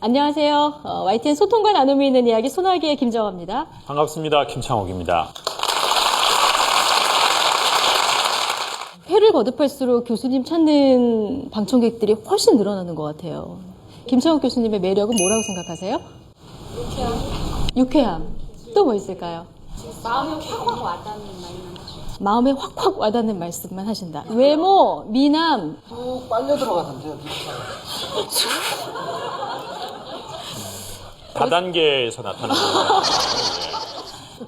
안녕하세요. YTN 소통과 나눔이 있는 이야기 소나기의 김정아입니다. 반갑습니다. 김창옥입니다. 회를 거듭할수록 교수님 찾는 방청객들이 훨씬 늘어나는 것 같아요. 김창옥 교수님의 매력은 뭐라고 생각하세요? 유쾌함. 또 뭐 있을까요? 마음에 확확 와닿는 말만 하죠. 마음에 확확 와닿는 말씀만 하신다. 외모, 미남. 쭉 빨려 들어가던데요. 다단계에서 나타납니다.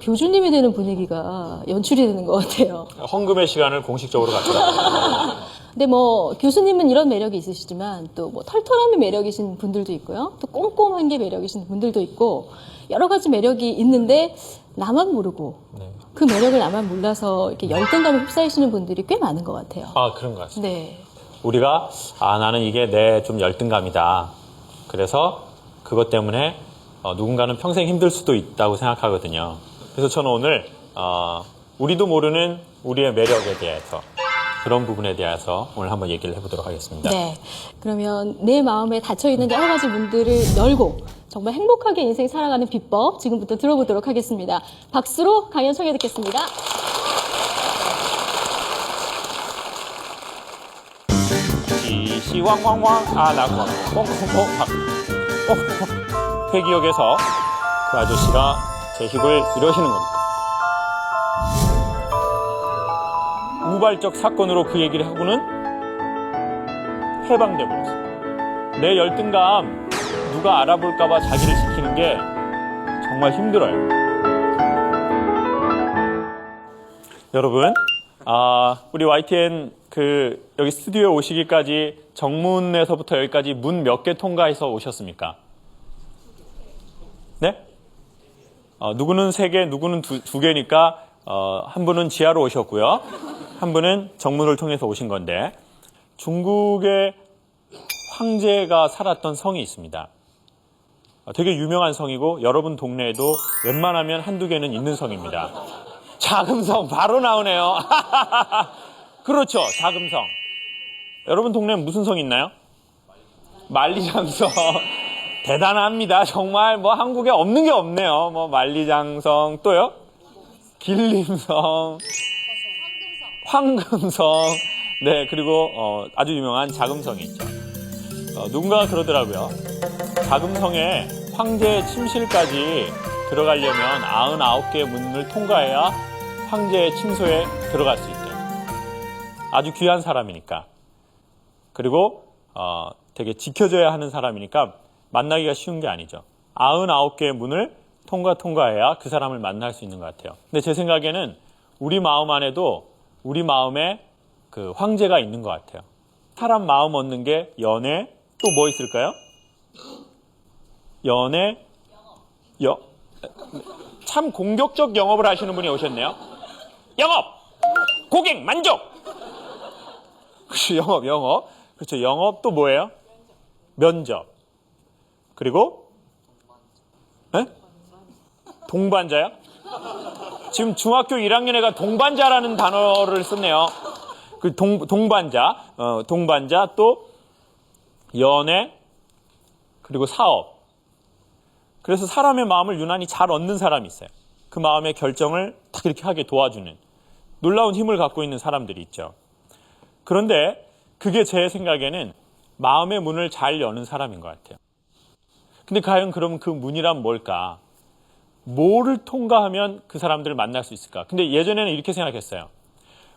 교주님이 되는 분위기가 연출이 되는 것 같아요. 헌금의 시간을 공식적으로 갖춰라. 근데 뭐 교수님은 이런 매력이 있으시지만 또 뭐 털털함이 매력이신 분들도 있고요. 또 꼼꼼한 게 매력이신 분들도 있고 여러 가지 매력이 있는데 나만 모르고 네. 그 매력을 나만 몰라서 이렇게 열등감에 휩싸이시는 분들이 꽤 많은 것 같아요. 아, 그런 것 같습니다. 네. 우리가 나는 이게 내 좀 열등감이다. 그래서 그것 때문에 누군가는 평생 힘들 수도 있다고 생각하거든요. 그래서 저는 오늘 우리도 모르는 우리의 매력에 대해서 그런 부분에 대해서 오늘 한번 얘기를 해보도록 하겠습니다. 네. 그러면 내 마음에 닫혀있는 여러 가지 문들을 열고 정말 행복하게 인생 살아가는 비법 지금부터 들어보도록 하겠습니다. 박수로 강연 청해 듣겠습니다. 시왕왕왕 나고 폐기역에서 그 아저씨가 제 힙을 이러시는 겁니다. 우발적 사건으로 그 얘기를 하고는 해방돼 버렸어요. 내 열등감 누가 알아볼까봐 자기를 지키는 게 정말 힘들어요. 여러분, 우리 YTN 여기 스튜디오에 오시기까지 정문에서부터 여기까지 문 몇 개 통과해서 오셨습니까? 네? 누구는 3개, 누구는 2개니까 한 분은 지하로 오셨고요. 한 분은 정문을 통해서 오신 건데 중국의 황제가 살았던 성이 있습니다. 되게 유명한 성이고 여러분 동네에도 웬만하면 한두 개는 있는 성입니다. 자금성 바로 나오네요. 그렇죠. 자금성. 여러분 동네엔 무슨 성 있나요? 만리장성. 대단합니다. 정말 뭐 한국에 없는 게 없네요. 뭐 만리장성 또요? 길림성. 황금성. 네, 그리고 아주 유명한 자금성이 있죠. 누군가가 그러더라고요. 자금성에 황제의 침실까지 들어가려면 99개의 문을 통과해야 황제의 침소에 들어갈 수 있대요. 아주 귀한 사람이니까. 그리고 되게 지켜줘야 하는 사람이니까 만나기가 쉬운 게 아니죠. 99개의 문을 통과해야 그 사람을 만날 수 있는 것 같아요. 근데 제 생각에는 우리 마음 안에도 우리 마음에 그 황제가 있는 것 같아요. 사람 마음 얻는 게 연애, 또 뭐 있을까요? 연애, 참 공격적 영업을 하시는 분이 오셨네요. 영업! 고객 만족! 그렇죠, 영업. 그렇죠, 영업 또 뭐예요? 면접. 그리고 네? 동반자요? 지금 중학교 1학년 애가 동반자라는 단어를 썼네요. 그 동반자 또 연애 그리고 사업. 그래서 사람의 마음을 유난히 잘 얻는 사람이 있어요. 그 마음의 결정을 딱 이렇게 하게 도와주는 놀라운 힘을 갖고 있는 사람들이 있죠. 그런데 그게 제 생각에는 마음의 문을 잘 여는 사람인 것 같아요. 근데 과연 그럼 그 문이란 뭘까? 뭐를 통과하면 그 사람들을 만날 수 있을까? 근데 예전에는 이렇게 생각했어요.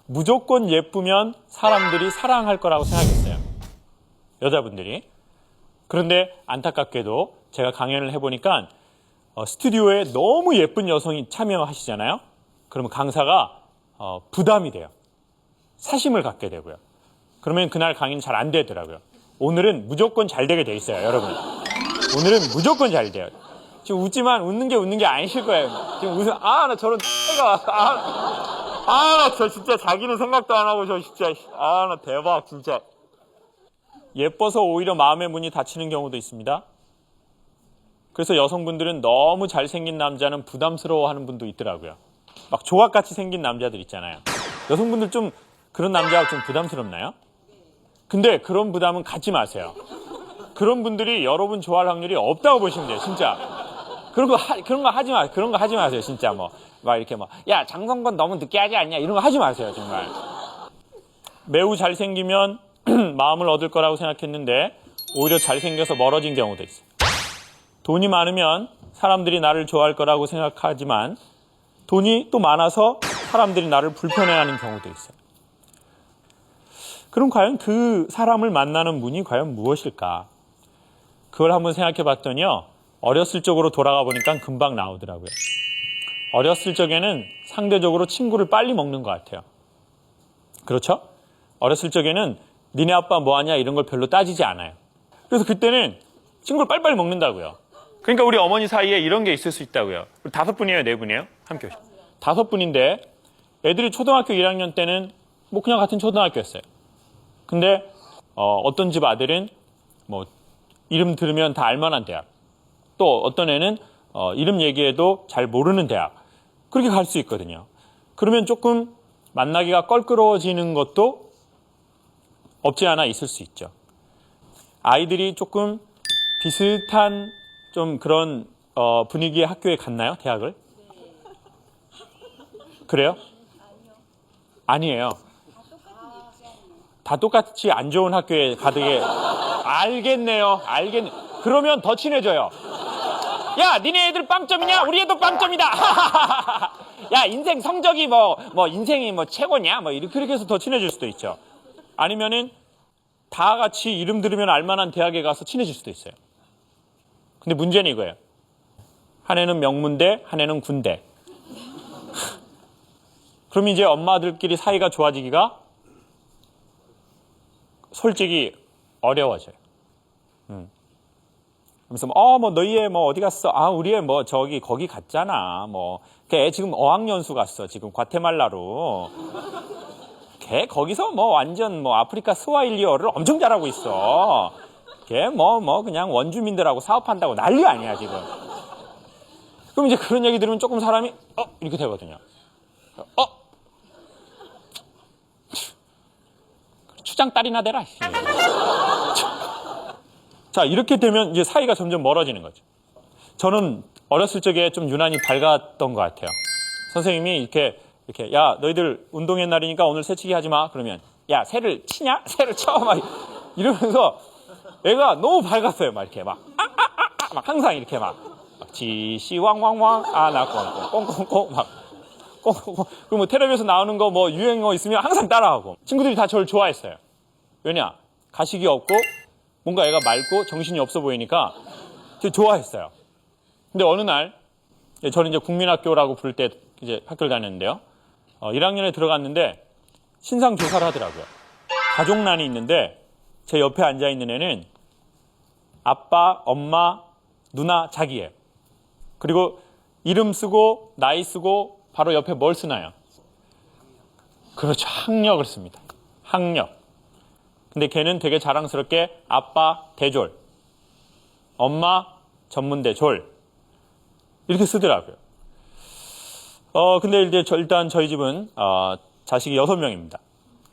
무조건 예쁘면 사람들이 사랑할 거라고 생각했어요. 여자분들이. 그런데 안타깝게도 제가 강연을 해보니까 스튜디오에 너무 예쁜 여성이 참여하시잖아요. 그러면 강사가 부담이 돼요. 사심을 갖게 되고요. 그러면 그날 강의는 잘 안 되더라고요. 오늘은 무조건 잘 되게 돼 있어요, 여러분. 오늘은 무조건 잘 돼요. 지금 웃지만 웃는 게 아니실 거예요. 지금 나 저런 애가 나 저 진짜 자기는 생각도 안 하고 저 진짜 나 대박 진짜. 예뻐서 오히려 마음의 문이 닫히는 경우도 있습니다. 그래서 여성분들은 너무 잘생긴 남자는 부담스러워하는 분도 있더라고요. 막 조각같이 생긴 남자들 있잖아요. 여성분들 좀 그런 남자가 좀 부담스럽나요? 근데 그런 부담은 갖지 마세요. 그런 분들이 여러분 좋아할 확률이 없다고 보시면 돼요, 진짜. 그런 거 하지 마. 그런 거 하지 마세요, 진짜. 막 이렇게 야, 장성건 너무 늦게 하지 않냐? 이런 거 하지 마세요, 정말. 매우 잘생기면 마음을 얻을 거라고 생각했는데 오히려 잘생겨서 멀어진 경우도 있어요. 돈이 많으면 사람들이 나를 좋아할 거라고 생각하지만 돈이 또 많아서 사람들이 나를 불편해하는 경우도 있어요. 그럼 과연 그 사람을 만나는 문이 과연 무엇일까? 그걸 한번 생각해 봤더니요. 어렸을 적으로 돌아가 보니까 금방 나오더라고요. 어렸을 적에는 상대적으로 친구를 빨리 먹는 것 같아요. 그렇죠? 어렸을 적에는 니네 아빠 뭐하냐 이런 걸 별로 따지지 않아요. 그래서 그때는 친구를 빨리빨리 먹는다고요. 그러니까 우리 어머니 사이에 이런 게 있을 수 있다고요. 5분이에요? 4분이에요? 함께 오시죠. 5분인데 애들이 초등학교 1학년 때는 뭐 그냥 같은 초등학교였어요. 근데 어떤 집 아들은 뭐 이름 들으면 다 알만한 대학, 또 어떤 애는 이름 얘기해도 잘 모르는 대학, 그렇게 갈 수 있거든요. 그러면 조금 만나기가 껄끄러워지는 것도 없지 않아 있을 수 있죠. 아이들이 조금 비슷한 좀 그런 분위기의 학교에 갔나요? 대학을? 그래요? 아니에요. 다 똑같이 안 좋은 학교에 가득해. 알겠네요. 그러면 더 친해져요. 야, 니네 애들 빵점이냐? 우리 애도 빵점이다. 야, 인생 성적이 인생이 최고냐? 이렇게 해서 더 친해질 수도 있죠. 아니면은 다 같이 이름 들으면 알만한 대학에 가서 친해질 수도 있어요. 근데 문제는 이거예요. 한 애는 명문대, 한 애는 군대. 그럼 이제 엄마들끼리 사이가 좋아지기가 솔직히 어려워져요. 그래서 너희 애 어디 갔어? 아, 우리 애 거기 갔잖아. 걔 지금 어학연수 갔어. 지금 과테말라로. 걔 거기서 완전 아프리카 스와힐리어를 엄청 잘하고 있어. 걔 그냥 원주민들하고 사업한다고 난리 아니야, 지금. 그럼 이제 그런 얘기 들으면 조금 사람이 이렇게 되거든요. 추장 딸이나 되라. 자, 이렇게 되면 이제 사이가 점점 멀어지는 거죠. 저는 어렸을 적에 좀 유난히 밝았던 것 같아요. 선생님이 이렇게 야, 너희들 운동회 날이니까 오늘 새치기 하지 마. 그러면 야, 새를 치냐? 새를 쳐. 이러면서 애가 너무 밝았어요. 이렇게 막 항상 이렇게 지시 왕왕왕 나 꽁꽁꽁 꽁꽁꽁. 그리고 텔레비에서 나오는 거 유행어 있으면 항상 따라하고. 친구들이 다 저를 좋아했어요. 왜냐? 가식이 없고 뭔가 애가 맑고 정신이 없어 보이니까 되게 좋아했어요. 근데 어느 날 저는 이제 국민학교라고 부를 때 이제 학교를 다녔는데요. 1학년에 들어갔는데 신상 조사를 하더라고요. 가족란이 있는데 제 옆에 앉아 있는 애는 아빠, 엄마, 누나, 자기예요. 그리고 이름 쓰고 나이 쓰고 바로 옆에 뭘 쓰나요? 그렇죠. 학력을 씁니다. 학력. 근데 걔는 되게 자랑스럽게 아빠 대졸, 엄마 전문대 졸 이렇게 쓰더라고요. 근데 이제 일단 저희 집은 자식이 6명입니다.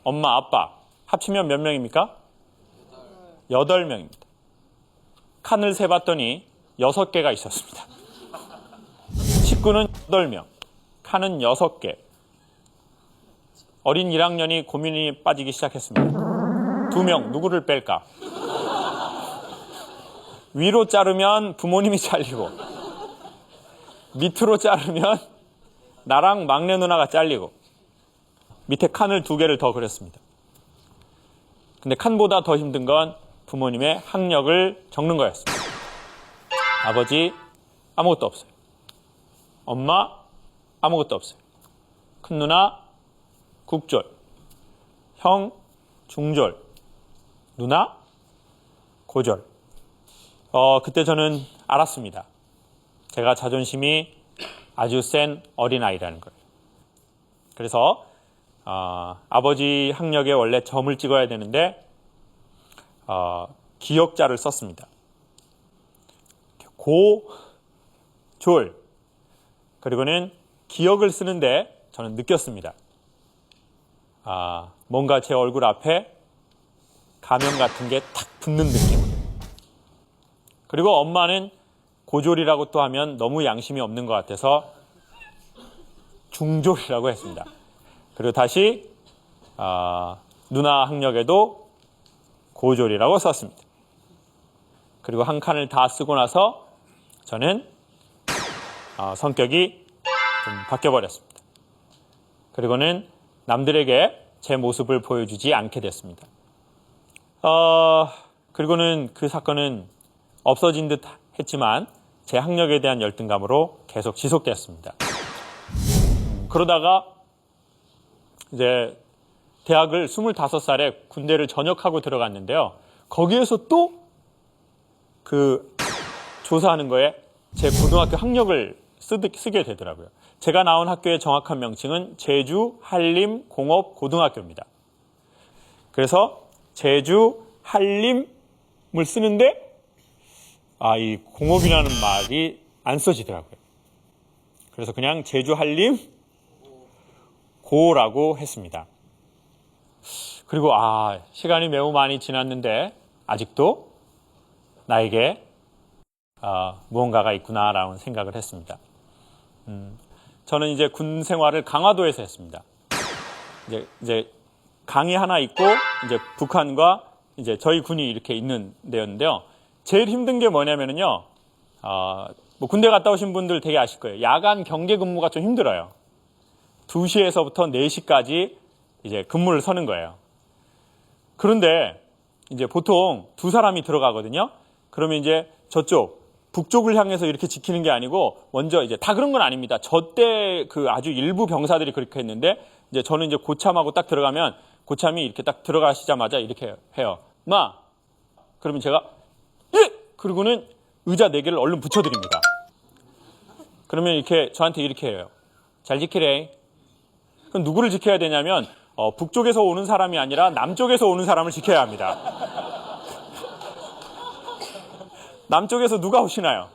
엄마, 아빠 합치면 몇 명입니까? 8명입니다. 칸을 세봤더니 6개가 있었습니다. 식구는 8명, 칸은 6개. 어린 1학년이 고민이 빠지기 시작했습니다. 2명 누구를 뺄까? 위로 자르면 부모님이 잘리고 밑으로 자르면 나랑 막내 누나가 잘리고 밑에 칸을 2개를 더 그렸습니다. 근데 칸보다 더 힘든 건 부모님의 학력을 적는 거였습니다. 아버지 아무것도 없어요. 엄마 아무것도 없어요. 큰 누나 국졸, 형 중졸, 누나 고졸. 그때 저는 알았습니다. 제가 자존심이 아주 센 어린아이라는 걸. 그래서 아버지 학력에 원래 점을 찍어야 되는데 기역자를 썼습니다. 고, 졸. 그리고는 기역을 쓰는데 저는 느꼈습니다. 뭔가 제 얼굴 앞에 가면 같은 게 탁 붙는 느낌. 그리고 엄마는 고졸이라고 또 하면 너무 양심이 없는 것 같아서 중졸이라고 했습니다. 그리고 다시 누나 학력에도 고졸이라고 썼습니다. 그리고 한 칸을 다 쓰고 나서 저는 성격이 좀 바뀌어버렸습니다. 그리고는 남들에게 제 모습을 보여주지 않게 됐습니다. 그리고는 그 사건은 없어진 듯 했지만 제 학력에 대한 열등감으로 계속 지속되었습니다. 그러다가 이제 대학을 25살에 군대를 전역하고 들어갔는데요. 거기에서 또 그 조사하는 거에 제 고등학교 학력을 쓰게 되더라고요. 제가 나온 학교의 정확한 명칭은 제주 한림 공업 고등학교입니다. 그래서 제주 한림을 쓰는데 이 공업이라는 말이 안 써지더라고요. 그래서 그냥 제주 한림 고라고 했습니다. 그리고 시간이 매우 많이 지났는데 아직도 나에게 무언가가 있구나라는 생각을 했습니다. 저는 이제 군 생활을 강화도에서 했습니다. 이제 강이 하나 있고 이제 북한과 이제 저희 군이 이렇게 있는 데였는데요. 제일 힘든 게 뭐냐면은요. 뭐 군대 갔다 오신 분들 되게 아실 거예요. 야간 경계 근무가 좀 힘들어요. 2시에서부터 4시까지 이제 근무를 서는 거예요. 그런데 이제 보통 2사람이 들어가거든요. 그러면 이제 저쪽 북쪽을 향해서 이렇게 지키는 게 아니고 먼저 이제 다 그런 건 아닙니다. 저 때 그 아주 일부 병사들이 그렇게 했는데 이제 저는 이제 고참하고 딱 들어가면 고참이 이렇게 딱 들어가시자마자 이렇게 해요. 마. 그러면 제가 예! 그리고는 의자 4개를 얼른 붙여드립니다. 그러면 이렇게 저한테 이렇게 해요. 잘 지키래. 그럼 누구를 지켜야 되냐면 북쪽에서 오는 사람이 아니라 남쪽에서 오는 사람을 지켜야 합니다. 남쪽에서 누가 오시나요?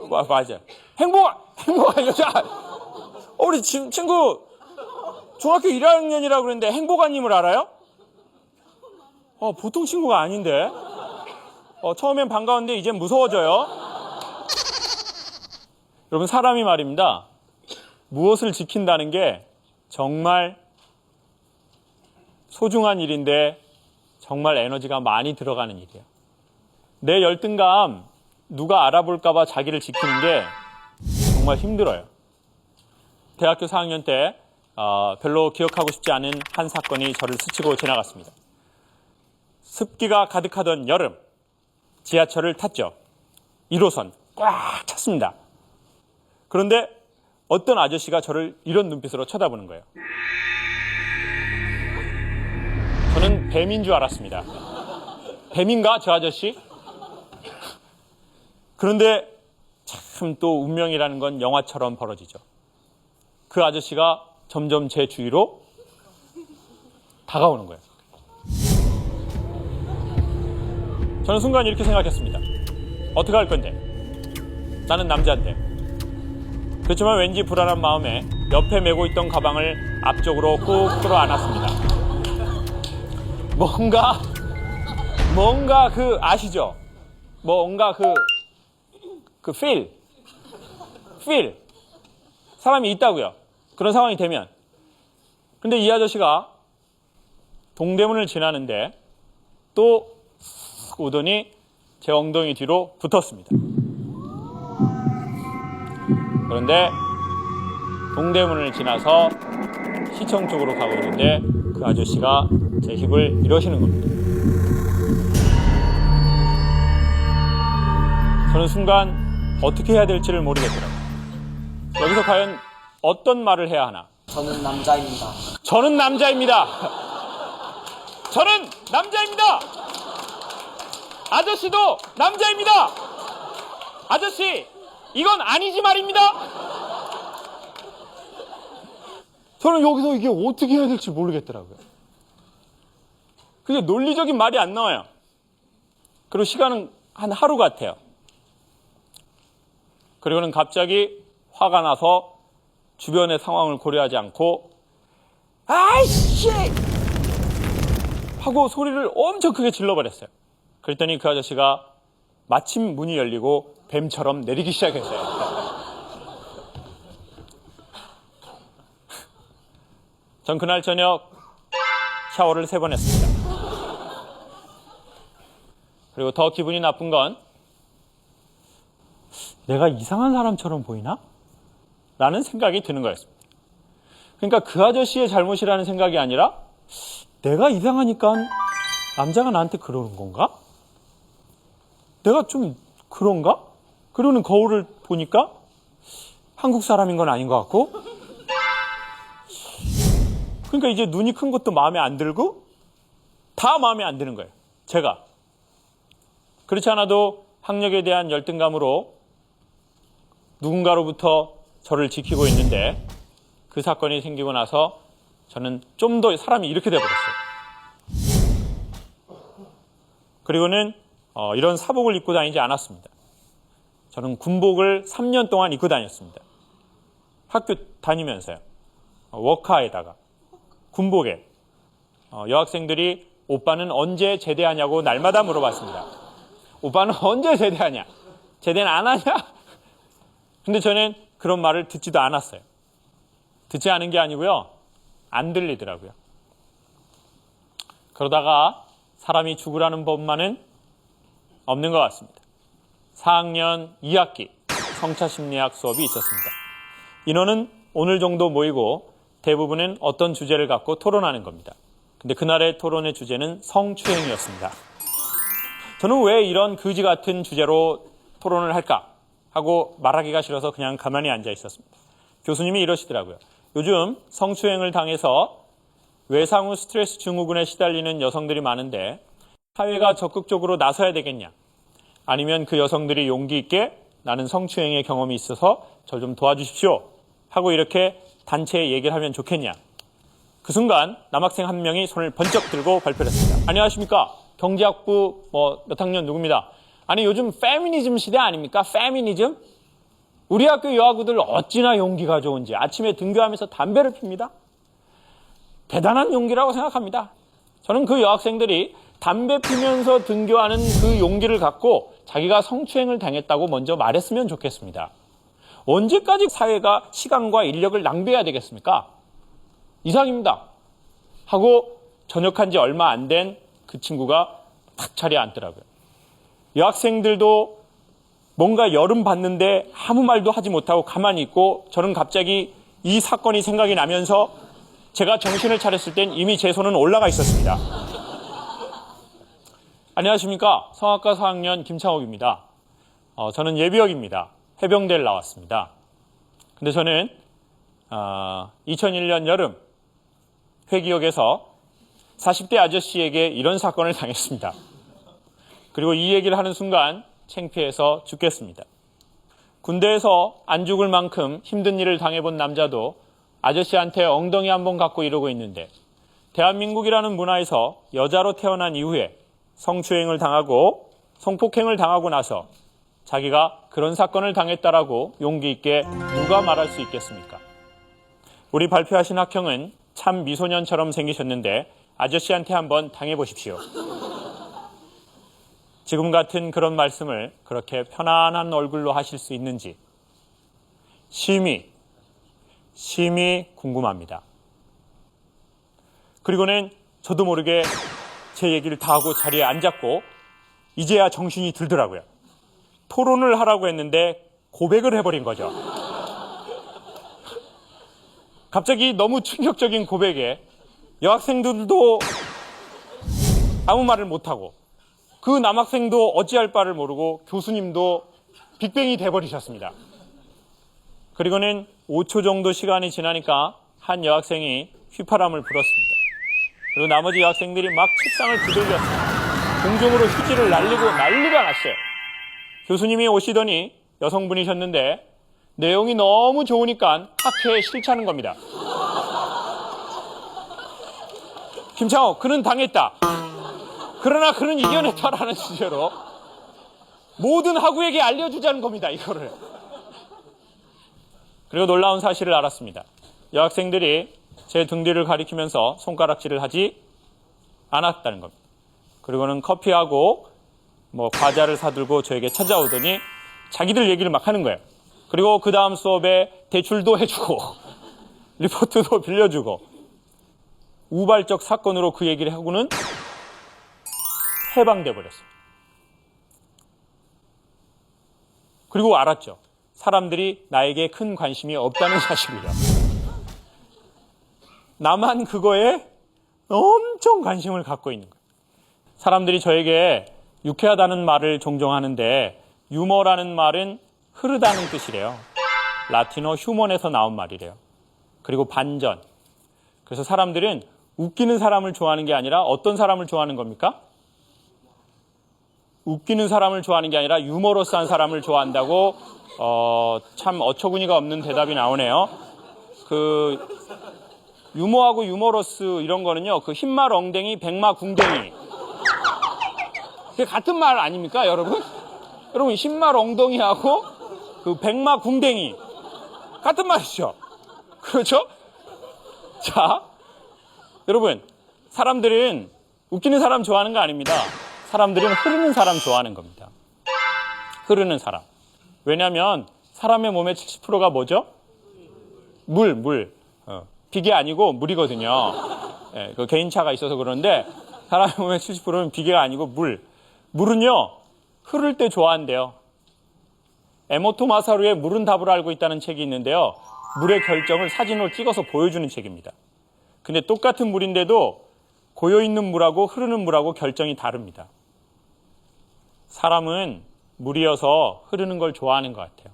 맞아요. 행복아 여자. 우리 친구 중학교 1학년이라고 그랬는데 행복아님을 알아요? 보통 친구가 아닌데. 처음엔 반가운데 이젠 무서워져요. 여러분 사람이 말입니다. 무엇을 지킨다는 게 정말 소중한 일인데 정말 에너지가 많이 들어가는 일이에요. 내 열등감 누가 알아볼까 봐 자기를 지키는 게 정말 힘들어요. 대학교 4학년 때 별로 기억하고 싶지 않은 한 사건이 저를 스치고 지나갔습니다. 습기가 가득하던 여름 지하철을 탔죠. 1호선 꽉 찼습니다. 그런데 어떤 아저씨가 저를 이런 눈빛으로 쳐다보는 거예요. 저는 뱀인 줄 알았습니다. 뱀인가 저 아저씨? 그런데 참 또 운명이라는 건 영화처럼 벌어지죠. 그 아저씨가 점점 제 주위로 다가오는 거예요. 저는 순간 이렇게 생각했습니다. 어떻게 할 건데? 나는 남자인데. 그렇지만 왠지 불안한 마음에 옆에 메고 있던 가방을 앞쪽으로 꾹 끌어안았습니다. 뭔가 그 아시죠? 뭔가 그 feel 사람이 있다고요. 그런 상황이 되면. 근데 이 아저씨가 동대문을 지나는데 또 오더니 제 엉덩이 뒤로 붙었습니다. 그런데 동대문을 지나서 시청 쪽으로 가고 있는데 그 아저씨가 제 힙을 이러시는 겁니다. 저는 순간 어떻게 해야 될지를 모르겠더라고요. 여기서 과연 어떤 말을 해야 하나? 저는 남자입니다. 저는 남자입니다. 저는 남자입니다. 아저씨도 남자입니다. 아저씨, 이건 아니지 말입니다. 저는 여기서 이게 어떻게 해야 될지 모르겠더라고요. 그게 논리적인 말이 안 나와요. 그리고 시간은 한 하루 같아요. 그리고는 갑자기 화가 나서 주변의 상황을 고려하지 않고 아이씨! 하고 소리를 엄청 크게 질러버렸어요. 그랬더니 그 아저씨가 마침 문이 열리고 뱀처럼 내리기 시작했어요. 전 그날 저녁 샤워를 3번 했습니다. 그리고 더 기분이 나쁜 건 내가 이상한 사람처럼 보이나? 라는 생각이 드는 거였습니다. 그러니까 그 아저씨의 잘못이라는 생각이 아니라 내가 이상하니까 남자가 나한테 그러는 건가? 내가 좀 그런가? 그러는 거울을 보니까 한국 사람인 건 아닌 것 같고, 그러니까 이제 눈이 큰 것도 마음에 안 들고 다 마음에 안 드는 거예요. 제가. 그렇지 않아도 학력에 대한 열등감으로 누군가로부터 저를 지키고 있는데 그 사건이 생기고 나서 저는 좀 더 사람이 이렇게 돼버렸어요. 그리고는 이런 사복을 입고 다니지 않았습니다. 저는 군복을 3년 동안 입고 다녔습니다. 학교 다니면서요. 워카에다가 군복에 여학생들이 오빠는 언제 제대하냐고 날마다 물어봤습니다. 오빠는 언제 제대하냐? 제대는 안 하냐? 근데 저는 그런 말을 듣지도 않았어요. 듣지 않은 게 아니고요. 안 들리더라고요. 그러다가 사람이 죽으라는 법만은 없는 것 같습니다. 4학년 2학기 성차심리학 수업이 있었습니다. 인원은 오늘 정도 모이고 대부분은 어떤 주제를 갖고 토론하는 겁니다. 근데 그날의 토론의 주제는 성추행이었습니다. 저는 왜 이런 거지 같은 주제로 토론을 할까 하고 말하기가 싫어서 그냥 가만히 앉아 있었습니다. 교수님이 이러시더라고요. 요즘 성추행을 당해서 외상 후 스트레스 증후군에 시달리는 여성들이 많은데 사회가 적극적으로 나서야 되겠냐? 아니면 그 여성들이 용기 있게 나는 성추행의 경험이 있어서 저 좀 도와주십시오 하고 이렇게 단체에 얘기를 하면 좋겠냐? 그 순간 남학생 한 명이 손을 번쩍 들고 발표를 했습니다. 안녕하십니까? 경제학부 몇 학년 누구입니다. 아니 요즘 페미니즘 시대 아닙니까? 페미니즘? 우리 학교 여학우들 어찌나 용기가 좋은지 아침에 등교하면서 담배를 핍니다. 대단한 용기라고 생각합니다. 저는 그 여학생들이 담배 피면서 등교하는 그 용기를 갖고 자기가 성추행을 당했다고 먼저 말했으면 좋겠습니다. 언제까지 사회가 시간과 인력을 낭비해야 되겠습니까? 이상입니다. 하고 전역한 지 얼마 안 된 그 친구가 탁 자리에 앉더라고요. 여학생들도 뭔가 열음 받는데 아무 말도 하지 못하고 가만히 있고 저는 갑자기 이 사건이 생각이 나면서 제가 정신을 차렸을 땐 이미 제 손은 올라가 있었습니다. 안녕하십니까. 성악과 4학년 김창옥입니다. 저는 예비역입니다. 해병대를 나왔습니다. 근데 저는 2001년 여름 회기역에서 40대 아저씨에게 이런 사건을 당했습니다. 그리고 이 얘기를 하는 순간 창피해서 죽겠습니다. 군대에서 안 죽을 만큼 힘든 일을 당해본 남자도 아저씨한테 엉덩이 한번 갖고 이러고 있는데 대한민국이라는 문화에서 여자로 태어난 이후에 성추행을 당하고 성폭행을 당하고 나서 자기가 그런 사건을 당했다라고 용기 있게 누가 말할 수 있겠습니까? 우리 발표하신 학형은 참 미소년처럼 생기셨는데 아저씨한테 한번 당해보십시오. 지금 같은 그런 말씀을 그렇게 편안한 얼굴로 하실 수 있는지 심히 궁금합니다. 그리고는 저도 모르게 제 얘기를 다 하고 자리에 앉았고 이제야 정신이 들더라고요. 토론을 하라고 했는데 고백을 해버린 거죠. 갑자기 너무 충격적인 고백에 여학생들도 아무 말을 못하고 그 남학생도 어찌할 바를 모르고 교수님도 빅뱅이 돼버리셨습니다. 그리고는 5초 정도 시간이 지나니까 한 여학생이 휘파람을 불었습니다. 그리고 나머지 여학생들이 막 책상을 두들겼습니다. 공중으로 휴지를 날리고 난리가 났어요. 교수님이 오시더니 여성분이셨는데 내용이 너무 좋으니까 학회에 싫다는 겁니다. 김창호, 그는 당했다. 그러나 그는 이겨냈다라는 주제로 모든 학우에게 알려주자는 겁니다. 이거를. 그리고 놀라운 사실을 알았습니다. 여학생들이 제 등 뒤를 가리키면서 손가락질을 하지 않았다는 겁니다. 그리고는 커피하고 뭐 과자를 사들고 저에게 찾아오더니 자기들 얘기를 막 하는 거예요. 그리고 그 다음 수업에 대출도 해주고 리포트도 빌려주고 우발적 사건으로 그 얘기를 하고는 해방돼 버렸어요. 그리고 알았죠. 사람들이 나에게 큰 관심이 없다는 사실이죠. 나만 그거에 엄청 관심을 갖고 있는 거예요. 사람들이 저에게 유쾌하다는 말을 종종 하는데 유머라는 말은 흐르다는 뜻이래요. 라틴어 휴먼에서 나온 말이래요. 그리고 반전. 그래서 사람들은 웃기는 사람을 좋아하는 게 아니라 어떤 사람을 좋아하는 겁니까? 웃기는 사람을 좋아하는 게 아니라 유머러스한 사람을 좋아한다고 참 어처구니가 없는 대답이 나오네요. 그 유머하고 유머러스 이런 거는요. 그 흰말 엉덩이, 백마 궁뎅이. 그게 같은 말 아닙니까, 여러분? 여러분 흰말 엉덩이하고 그 백마 궁뎅이 같은 말이죠. 그렇죠? 자, 여러분 사람들은 웃기는 사람 좋아하는 거 아닙니다. 사람들은 흐르는 사람 좋아하는 겁니다. 흐르는 사람. 왜냐하면 사람의 몸의 70%가 뭐죠? 물. 비계 아니고 물이거든요. 예, 그 개인차가 있어서 그러는데 사람의 몸의 70%는 비계가 아니고 물. 물은요 흐를 때 좋아한대요. 에모토 마사루의 물은 답을 알고 있다는 책이 있는데요. 물의 결정을 사진으로 찍어서 보여주는 책입니다. 근데 똑같은 물인데도 고여있는 물하고 흐르는 물하고 결정이 다릅니다. 사람은 물이어서 흐르는 걸 좋아하는 것 같아요.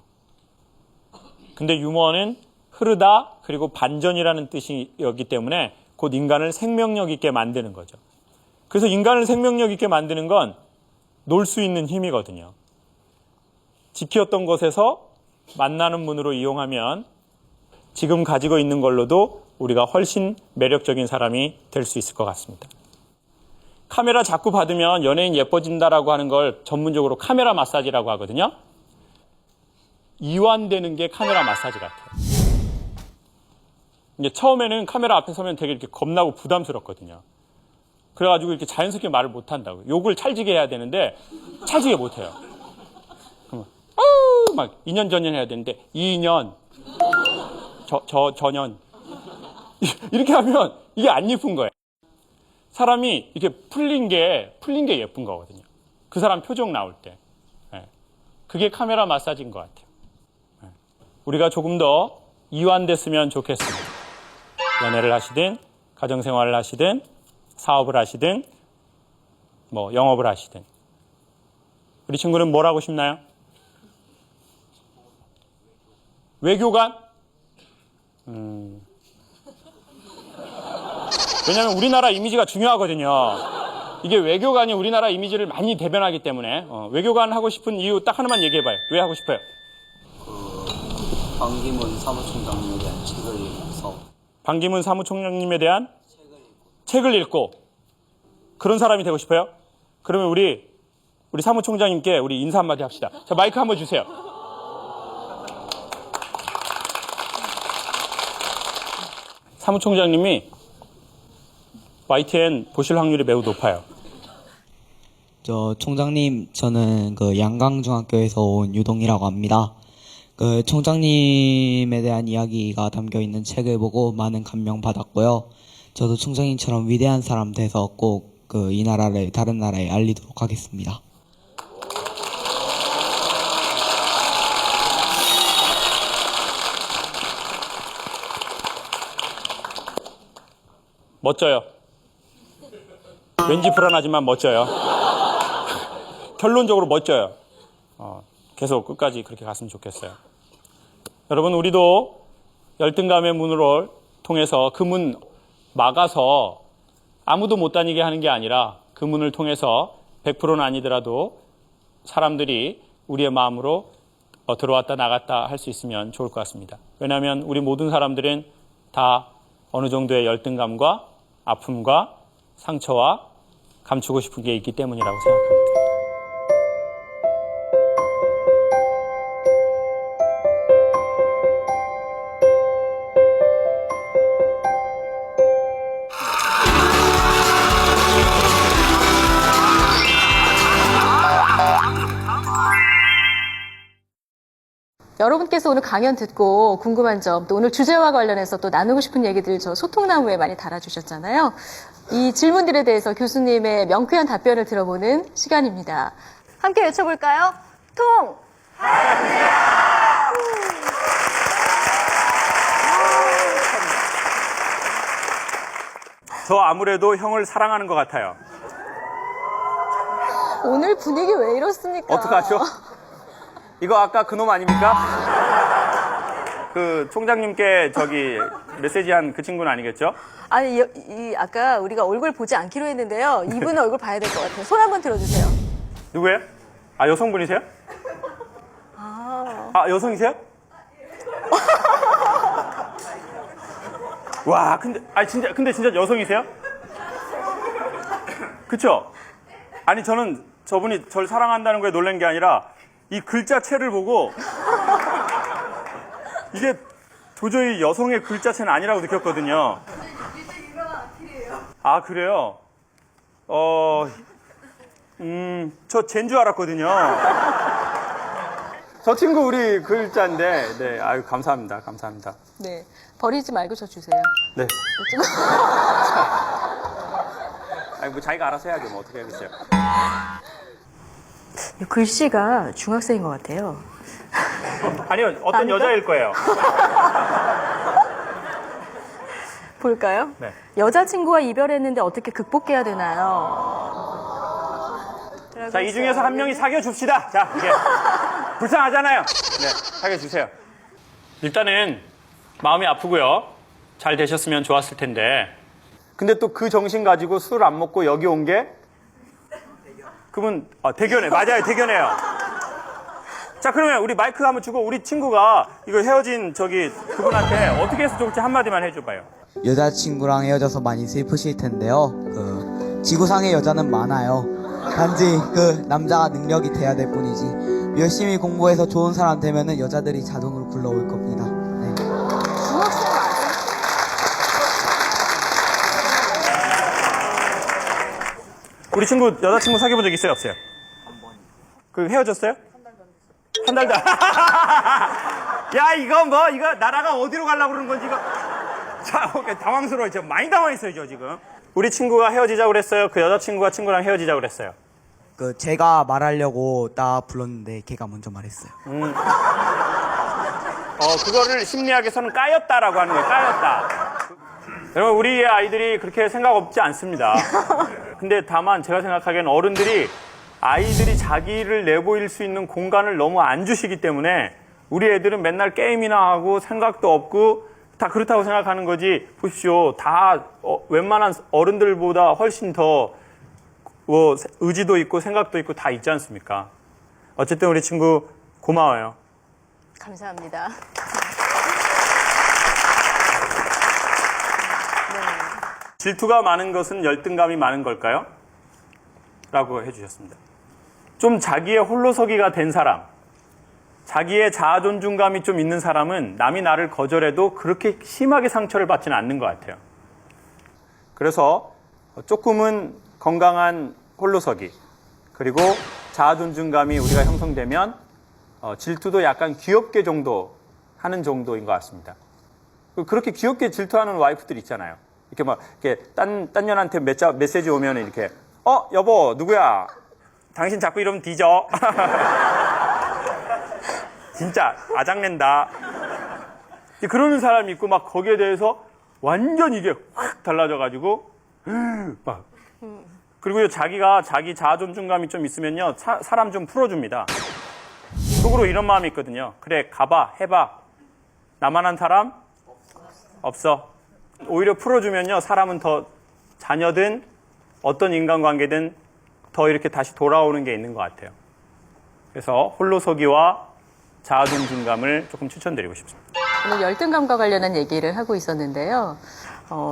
근데 유머는 흐르다 그리고 반전이라는 뜻이었기 때문에 곧 인간을 생명력 있게 만드는 거죠. 그래서 인간을 생명력 있게 만드는 건 놀 수 있는 힘이거든요. 지키었던 것에서 만나는 문으로 이용하면 지금 가지고 있는 걸로도 우리가 훨씬 매력적인 사람이 될 수 있을 것 같습니다. 카메라 자꾸 받으면 연예인 예뻐진다라고 하는 걸 전문적으로 카메라 마사지라고 하거든요. 이완되는 게 카메라 마사지 같아요. 이제 처음에는 카메라 앞에 서면 되게 이렇게 겁나고 부담스럽거든요. 그래가지고 이렇게 자연스럽게 말을 못 한다고. 욕을 찰지게 해야 되는데 찰지게 못 해요. 막 2년 전년 해야 되는데 2년 전년 이렇게 하면 이게 안 예쁜 거예요. 사람이 이렇게 풀린 게 예쁜 거거든요. 그 사람 표정 나올 때. 그게 카메라 마사지인 것 같아요. 우리가 조금 더 이완됐으면 좋겠습니다. 연애를 하시든 가정생활을 하시든 사업을 하시든 뭐 영업을 하시든. 우리 친구는 뭘 하고 싶나요? 외교관? 왜냐하면 우리나라 이미지가 중요하거든요. 이게 외교관이 우리나라 이미지를 많이 대변하기 때문에 외교관 하고 싶은 이유 딱 하나만 얘기해봐요. 왜 하고 싶어요? 반기문 사무총장님에 대한 책을 읽어서 반기문 사무총장님에 대한 책을 읽고 그런 사람이 되고 싶어요? 그러면 우리 사무총장님께 우리 인사 한마디 합시다. 자, 마이크 한번 주세요. 사무총장님이 YTN 보실 확률이 매우 높아요. 총장님, 저는 그 양강중학교에서 온 유동이라고 합니다. 그 총장님에 대한 이야기가 담겨 있는 책을 보고 많은 감명 받았고요. 저도 총장님처럼 위대한 사람 돼서 꼭 그 이 나라를 다른 나라에 알리도록 하겠습니다. 멋져요. 왠지 불안하지만 멋져요. 결론적으로 멋져요. 계속 끝까지 그렇게 갔으면 좋겠어요. 여러분, 우리도 열등감의 문을 통해서 그 문 막아서 아무도 못 다니게 하는 게 아니라 그 문을 통해서 100%는 아니더라도 사람들이 우리의 마음으로 들어왔다 나갔다 할 수 있으면 좋을 것 같습니다. 왜냐하면 우리 모든 사람들은 다 어느 정도의 열등감과 아픔과 상처와 감추고 싶은 게 있기 때문이라고 생각합니다. 여러분께서 오늘 강연 듣고 궁금한 점, 또 오늘 주제와 관련해서 또 나누고 싶은 얘기들 저 소통나무에 많이 달아주셨잖아요. 이 질문들에 대해서 교수님의 명쾌한 답변을 들어보는 시간입니다. 함께 외쳐볼까요? 통! 저 아무래도 형을 사랑하는 것 같아요. 오늘 분위기 왜 이렇습니까? 어떡하죠? 이거 아까 그놈 아닙니까? 그 총장님께 저기 메시지한 그 친구는 아니겠죠? 아니, 아까 우리가 얼굴 보지 않기로 했는데요. 이분은 얼굴 봐야 될 것 같아요. 손 한번 들어주세요. 누구예요? 아, 여성분이세요? 아, 여성이세요? 와, 근데 진짜 여성이세요? 그쵸? 아니, 저는 저분이 저를 사랑한다는 거에 놀란 게 아니라 이 글자체를 보고 이게 도저히 여성의 글자체는 아니라고 느꼈거든요. 아, 그래요? 저 쟨 줄 알았거든요. 저 친구 우리 글자인데, 네, 아유, 감사합니다. 감사합니다. 네. 버리지 말고 저 주세요. 네. 아니, 뭐 자기가 알아서 해야죠. 뭐 어떻게 하겠어요. 글씨가 중학생인 것 같아요. 아니요, 어떤 아닌가? 여자일 거예요. 볼까요? 네. 여자친구와 이별했는데 어떻게 극복해야 되나요? 자, 이 중에서 한 명이 사귀어 줍시다. 자, 이게 불쌍하잖아요. 네, 사귀어 주세요. 일단은 마음이 아프고요. 잘 되셨으면 좋았을 텐데. 근데 또 그 정신 가지고 술 안 먹고 여기 온 게 그분 대견해. 맞아요, 대견해요. 자, 그러면 우리 마이크 한번 주고 우리 친구가 이거 헤어진 저기 그분한테 어떻게 해서 좋을지 한마디만 해줘봐요. 여자친구랑 헤어져서 많이 슬프실 텐데요. 지구상에 여자는 많아요. 단지 남자가 능력이 돼야 될 뿐이지. 열심히 공부해서 좋은 사람 되면은 여자들이 자동으로 굴러올 겁니다. 네. 중학생 맞아요? 우리 친구 여자친구 사귀어본 적 있어요, 없어요? 그 헤어졌어요? 한 달 전. 야, 이거 나라가 어디로 가려고 그러는 건지 이거. 자, 당황스러워요. 지금 많이 당황했어요, 저 지금. 우리 친구가 헤어지자고 그랬어요. 그 여자친구가 친구랑 헤어지자고 그랬어요. 제가 말하려고 딱 불렀는데 걔가 먼저 말했어요. 그거를 심리학에서는 까였다라고 하는 거예요. 까였다. 여러분, 우리 아이들이 그렇게 생각 없지 않습니다. 근데 다만 제가 생각하기에는 어른들이 아이들이 자기를 내보일 수 있는 공간을 너무 안 주시기 때문에 우리 애들은 맨날 게임이나 하고 생각도 없고 다 그렇다고 생각하는 거지. 보십시오. 다 웬만한 어른들보다 훨씬 더 의지도 있고 생각도 있고 다 있지 않습니까? 어쨌든 우리 친구 고마워요. 감사합니다. 질투가 많은 것은 열등감이 많은 걸까요? 라고 해주셨습니다. 좀 자기의 홀로서기가 된 사람, 자기의 자아존중감이 좀 있는 사람은 남이 나를 거절해도 그렇게 심하게 상처를 받지는 않는 것 같아요. 그래서 조금은 건강한 홀로서기, 그리고 자아존중감이 우리가 형성되면 질투도 약간 귀엽게 정도 하는 정도인 것 같습니다. 그렇게 귀엽게 질투하는 와이프들 있잖아요. 이렇게 막 이렇게 딴 년한테 메시지 오면 이렇게 여보 누구야? 당신 자꾸 이러면 뒤져. 진짜 아작낸다. 그러는 사람이 있고 막 거기에 대해서 완전 이게 확 달라져가지고 막 그리고 자기가 자기 자아존중감이 좀 있으면요 사람 좀 풀어줍니다. 속으로 이런 마음이 있거든요. 그래 가봐 해봐. 나만한 사람 없어. 오히려 풀어주면요 사람은 더 자녀든 어떤 인간관계든 더 이렇게 다시 돌아오는 게 있는 것 같아요. 그래서 홀로서기와 자아존중감을 조금 추천드리고 싶습니다. 오늘 열등감과 관련한 얘기를 하고 있었는데요.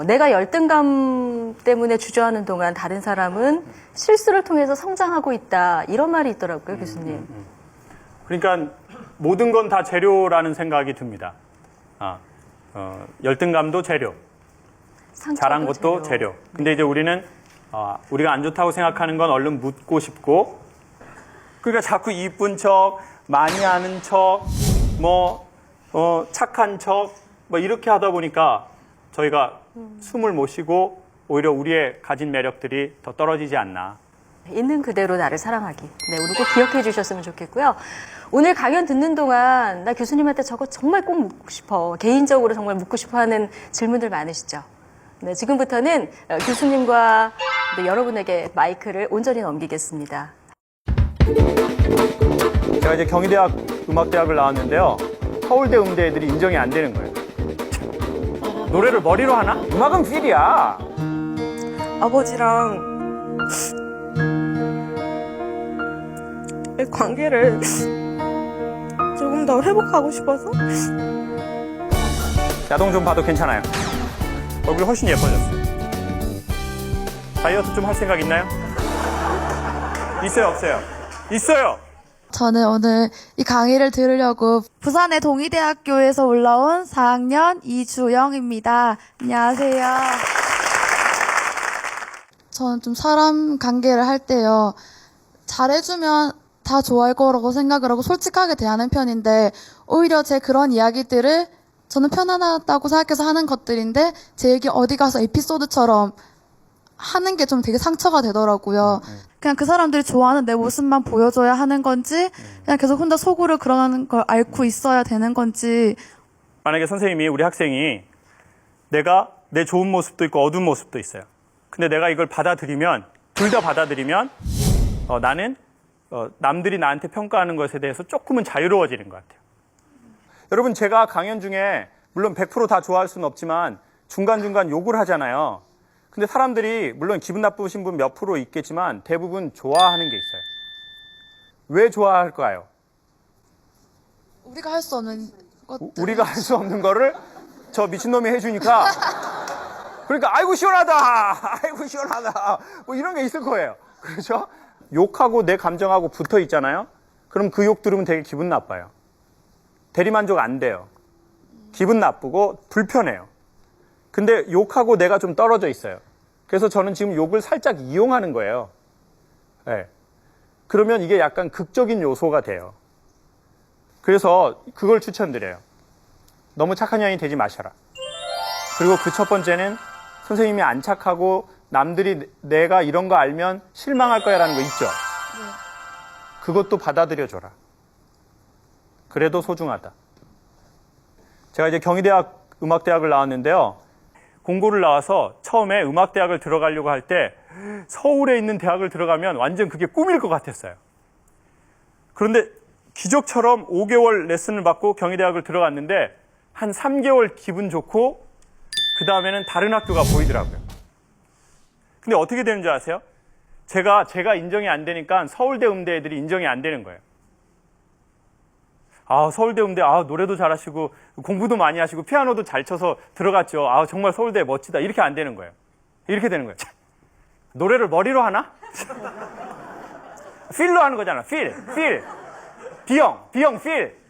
내가 열등감 때문에 주저하는 동안 다른 사람은 실수를 통해서 성장하고 있다. 이런 말이 있더라고요, 교수님. 그러니까 모든 건 다 재료라는 생각이 듭니다. 열등감도 재료, 잘한 것도 재료. 근데 이제 우리는 우리가 안 좋다고 생각하는 건 얼른 묻고 싶고, 그러니까 자꾸 이쁜 척, 많이 아는 척, 착한 척, 이렇게 하다 보니까 저희가 숨을 못 쉬고 오히려 우리의 가진 매력들이 더 떨어지지 않나. 있는 그대로 나를 사랑하기. 네, 오늘 꼭 기억해 주셨으면 좋겠고요. 오늘 강연 듣는 동안 나 교수님한테 저거 정말 꼭 묻고 싶어. 개인적으로 정말 묻고 싶어 하는 질문들 많으시죠? 네, 지금부터는 교수님과 여러분에게 마이크를 온전히 넘기겠습니다. 제가 이제 경희대학 음악대학을 나왔는데요. 서울대 음대 애들이 인정이 안 되는 거예요. 노래를 머리로 하나? 음악은 필이야. 아버지랑 관계를 조금 더 회복하고 싶어서. 야동 좀 봐도 괜찮아요. 얼굴이 훨씬 예뻐졌어요. 다이어트 좀 할 생각 있나요? 있어요, 없어요? 있어요! 저는 오늘 이 강의를 들으려고 부산의 동의대학교에서 올라온 4학년 이주영입니다. 안녕하세요. 저는 좀 사람 관계를 할 때요, 잘해주면 다 좋아할 거라고 생각을 하고 솔직하게 대하는 편인데, 오히려 제 그런 이야기들을 저는 편안하다고 생각해서 하는 것들인데, 제 얘기 어디 가서 에피소드처럼 하는 게 좀 되게 상처가 되더라고요. 그냥 그 사람들이 좋아하는 내 모습만 보여줘야 하는 건지, 그냥 계속 혼자 속으로 그러는 걸 앓고 있어야 되는 건지. 만약에 선생님이, 우리 학생이 내가 내 좋은 모습도 있고 어두운 모습도 있어요. 근데 내가 이걸 받아들이면, 둘 다 받아들이면 나는 남들이 나한테 평가하는 것에 대해서 조금은 자유로워지는 것 같아요. 여러분, 제가 강연 중에 물론 100% 다 좋아할 수는 없지만 중간중간 욕을 하잖아요. 근데 사람들이 물론 기분 나쁘신 분 몇 프로 있겠지만 대부분 좋아하는 게 있어요. 왜 좋아할까요? 우리가 할 수 없는 것들. 우리가 할 수 없는 거를 저 미친놈이 해주니까, 그러니까 아이고 시원하다, 아이고 시원하다, 이런 게 있을 거예요. 그렇죠? 욕하고 내 감정하고 붙어 있잖아요. 그럼 그 욕 들으면 되게 기분 나빠요. 대리만족 안 돼요. 기분 나쁘고 불편해요. 근데 욕하고 내가 좀 떨어져 있어요. 그래서 저는 지금 욕을 살짝 이용하는 거예요. 네. 그러면 이게 약간 극적인 요소가 돼요. 그래서 그걸 추천드려요. 너무 착한 년이 되지 마셔라. 그리고 그 첫 번째는 선생님이 안 착하고 남들이 내가 이런 거 알면 실망할 거야라는 거 있죠. 네. 그것도 받아들여줘라. 그래도 소중하다. 제가 이제 경희대학 음악대학을 나왔는데요. 공고를 나와서 처음에 음악대학을 들어가려고 할 때 서울에 있는 대학을 들어가면 완전 그게 꿈일 것 같았어요. 그런데 기적처럼 5개월 레슨을 받고 경희대학을 들어갔는데 한 3개월 기분 좋고 그 다음에는 다른 학교가 보이더라고요. 근데 어떻게 되는 줄 아세요? 제가 인정이 안 되니까 서울대 음대 애들이 인정이 안 되는 거예요. 서울대 음대, 노래도 잘하시고 공부도 많이 하시고 피아노도 잘 쳐서 들어갔죠. 정말 서울대 멋지다. 이렇게 안 되는 거예요. 이렇게 되는 거예요. 노래를 머리로 하나? 필로 하는 거잖아. 필. 비형, 필.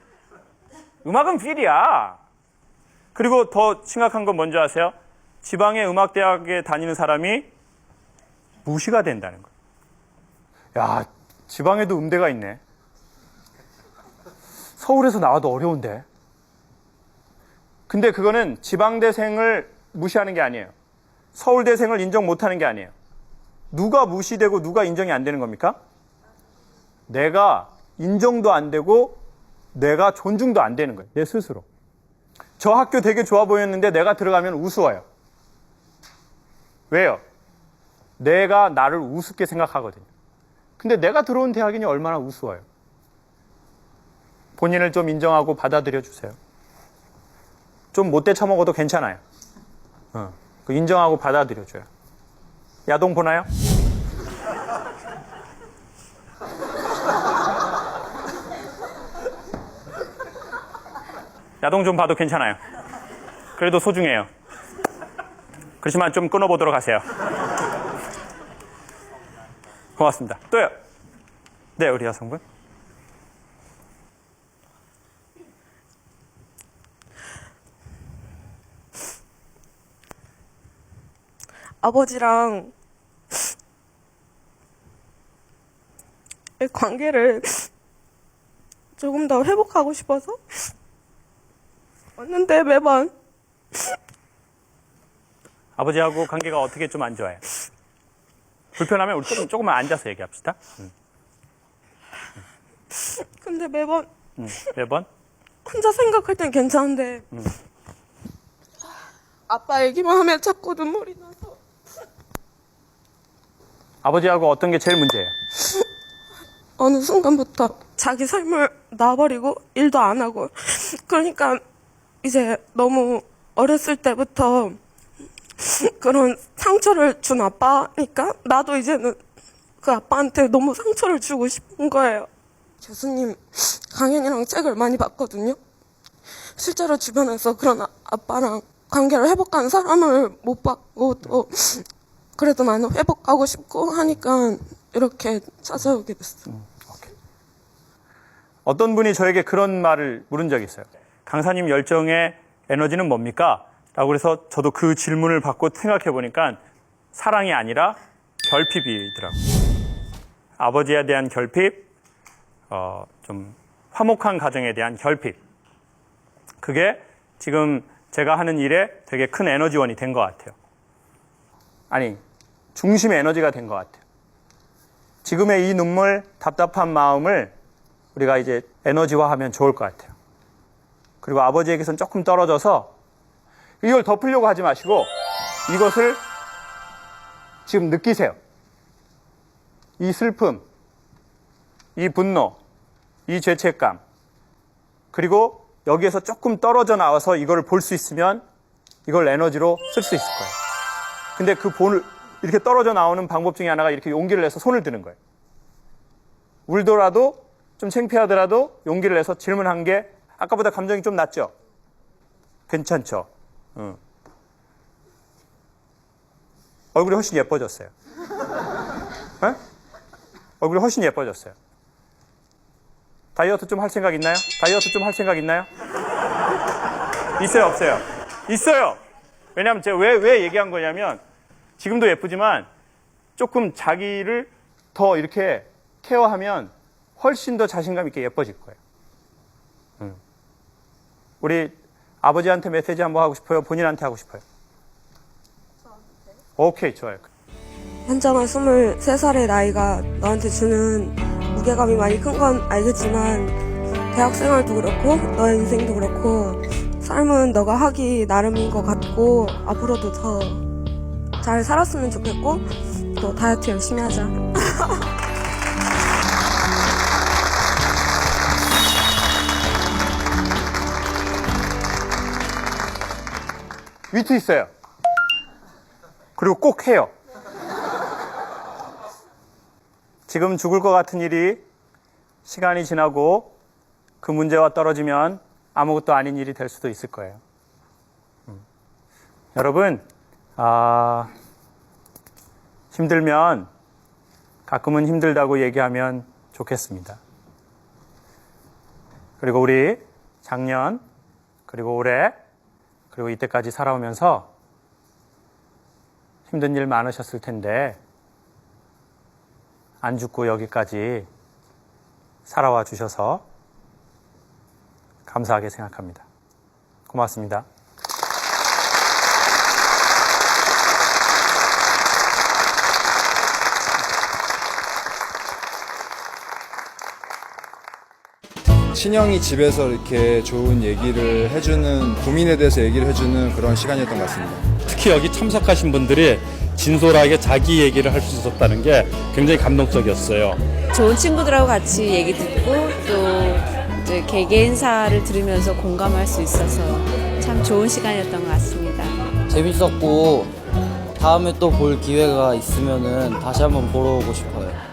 음악은 필이야. 그리고 더 심각한 건 뭔지 아세요? 지방의 음악대학에 다니는 사람이 무시가 된다는 거예요. 야, 지방에도 음대가 있네. 서울에서 나와도 어려운데. 근데 그거는 지방대생을 무시하는 게 아니에요. 서울대생을 인정 못하는 게 아니에요. 누가 무시되고 누가 인정이 안 되는 겁니까? 내가 인정도 안 되고 내가 존중도 안 되는 거예요. 내 스스로. 저 학교 되게 좋아 보였는데 내가 들어가면 우스워요. 왜요? 내가 나를 우습게 생각하거든요. 근데 내가 들어온 대학이니 얼마나 우스워요. 본인을 좀 인정하고 받아들여 주세요. 좀 못돼 처먹어도 괜찮아요. 인정하고 받아들여 줘요. 야동 보나요? 야동 좀 봐도 괜찮아요. 그래도 소중해요. 그렇지만 좀 끊어보도록 하세요. 고맙습니다. 또요. 네, 우리 여성분. 아버지랑 관계를 조금 더 회복하고 싶어서. 왔는데 매번 아버지하고 관계가 어떻게 좀 안 좋아요? 불편하면 우리 조금만 앉아서 얘기합시다. 근데 매번 매번? 혼자 생각할 땐 괜찮은데 아빠 얘기만 하면 자꾸 눈물이 나서 아버지하고 어떤 게 제일 문제예요? 어느 순간부터 자기 삶을 놔버리고 일도 안 하고 그러니까 이제 너무 어렸을 때부터 그런 상처를 준 아빠니까 나도 이제는 그 아빠한테 너무 상처를 주고 싶은 거예요. 교수님 강연이랑 책을 많이 봤거든요. 실제로 주변에서 그런 아빠랑 관계를 회복한 사람을 못 봤고 또 그래도 나는 회복하고 싶고 하니까 이렇게 찾아오게 됐어요. 어떤 분이 저에게 그런 말을 물은 적이 있어요. 강사님 열정의 에너지는 뭡니까? 라고 그래서 저도 그 질문을 받고 생각해 보니까 사랑이 아니라 결핍이더라고요. 아버지에 대한 결핍, 좀 화목한 가정에 대한 결핍. 그게 지금 제가 하는 일에 되게 큰 에너지원이 된 것 같아요. 아니, 중심의 에너지가 된 것 같아요. 지금의 이 눈물, 답답한 마음을 우리가 이제 에너지화하면 좋을 것 같아요. 그리고 아버지에게선 조금 떨어져서 이걸 덮으려고 하지 마시고 이것을 지금 느끼세요. 이 슬픔, 이 분노, 이 죄책감, 그리고 여기에서 조금 떨어져 나와서 이걸 볼 수 있으면 이걸 에너지로 쓸 수 있을 거예요. 근데 그 본을 이렇게 떨어져 나오는 방법 중에 하나가 이렇게 용기를 내서 손을 드는 거예요. 울더라도 좀 창피하더라도 용기를 내서 질문한 게 아까보다 감정이 좀 낮죠? 괜찮죠? 얼굴이 훨씬 예뻐졌어요. 네? 얼굴이 훨씬 예뻐졌어요. 다이어트 좀 할 생각 있나요? 다이어트 좀 할 생각 있나요? 있어요, 없어요? 있어요! 왜냐하면 제가 왜 얘기한 거냐면 지금도 예쁘지만 조금 자기를 더 이렇게 케어하면 훨씬 더 자신감 있게 예뻐질 거예요. 우리 아버지한테 메시지 한번 하고 싶어요? 본인한테 하고 싶어요? 오케이, 좋아요. 현정아 23살의 나이가 너한테 주는 무게감이 많이 큰 건 알겠지만 대학생활도 그렇고 너의 인생도 그렇고 삶은 너가 하기 나름인 것 같고 앞으로도 더 잘 살았으면 좋겠고 또 다이어트 열심히 하자. 위트 있어요. 그리고 꼭 해요. 지금 죽을 것 같은 일이 시간이 지나고 그 문제와 떨어지면 아무것도 아닌 일이 될 수도 있을 거예요. 여러분, 힘들면 가끔은 힘들다고 얘기하면 좋겠습니다. 그리고 우리 작년, 그리고 올해, 그리고 이때까지 살아오면서 힘든 일 많으셨을 텐데 안 죽고 여기까지 살아와 주셔서 감사하게 생각합니다. 고맙습니다. 친형이 집에서 이렇게 좋은 얘기를 해주는, 고민에 대해서 얘기를 해주는 그런 시간이었던 것 같습니다. 특히 여기 참석하신 분들이 진솔하게 자기 얘기를 할 수 있었다는 게 굉장히 감동적이었어요. 좋은 친구들하고 같이 얘기 듣고 또 이제 개개인사를 들으면서 공감할 수 있어서 참 좋은 시간이었던 것 같습니다. 재밌었고 다음에 또 볼 기회가 있으면은 다시 한번 보러 오고 싶어요.